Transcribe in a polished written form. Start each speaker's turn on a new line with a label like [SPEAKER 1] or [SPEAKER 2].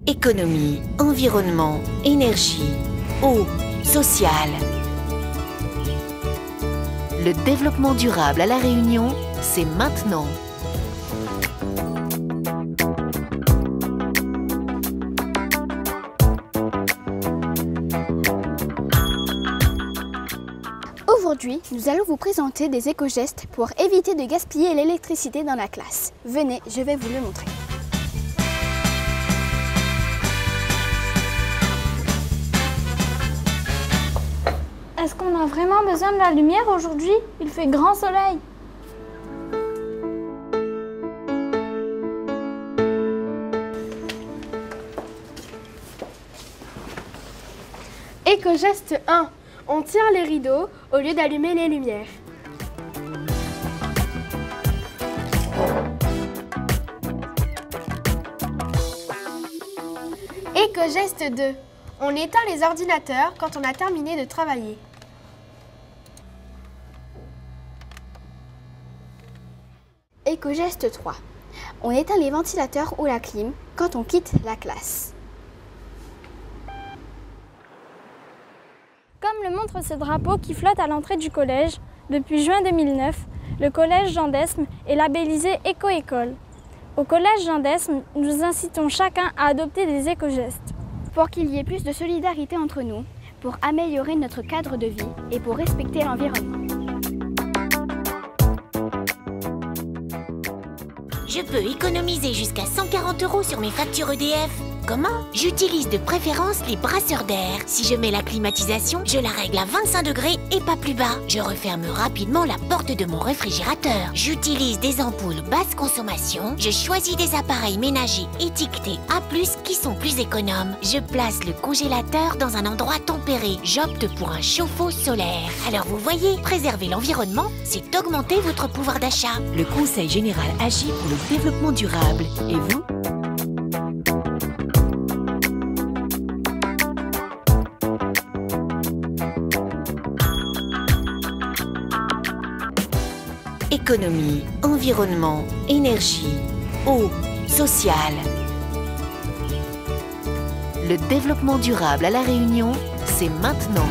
[SPEAKER 1] Économie, environnement, énergie, eau, social. Le développement durable à La Réunion, c'est maintenant.
[SPEAKER 2] Aujourd'hui, nous allons vous présenter des éco-gestes pour éviter de gaspiller l'électricité dans la classe. Venez, je vais vous le montrer.
[SPEAKER 3] Est-ce qu'on a vraiment besoin de la lumière aujourd'hui? Il fait grand soleil.
[SPEAKER 4] Éco-geste 1. On tire les rideaux au lieu d'allumer les lumières. Éco-geste 2. On éteint les ordinateurs quand on a terminé de travailler.
[SPEAKER 2] Éco-geste 3. On éteint les ventilateurs ou la clim quand on quitte la classe.
[SPEAKER 3] Comme le montre ce drapeau qui flotte à l'entrée du collège, depuis juin 2009, le collège Jean d'Esme est labellisé Éco-École. Au collège Jean d'Esme, nous incitons chacun à adopter des éco-gestes.
[SPEAKER 2] Pour qu'il y ait plus de solidarité entre nous, pour améliorer notre cadre de vie et pour respecter l'environnement.
[SPEAKER 1] Je peux économiser jusqu'à 140 € sur mes factures EDF. Comment? J'utilise de préférence les brasseurs d'air. Si je mets la climatisation, je la règle à 25 degrés et pas plus bas. Je referme rapidement la porte de mon réfrigérateur. J'utilise des ampoules basse consommation. Je choisis des appareils ménagers étiquetés A+, qui sont plus économes. Je place le congélateur dans un endroit tempéré. J'opte pour un chauffe-eau solaire. Alors vous voyez, préserver l'environnement, c'est augmenter votre pouvoir d'achat. Le Conseil général agit pour le développement durable. Et vous? Économie, environnement, énergie, eau, social. Le développement durable à La Réunion, c'est maintenant.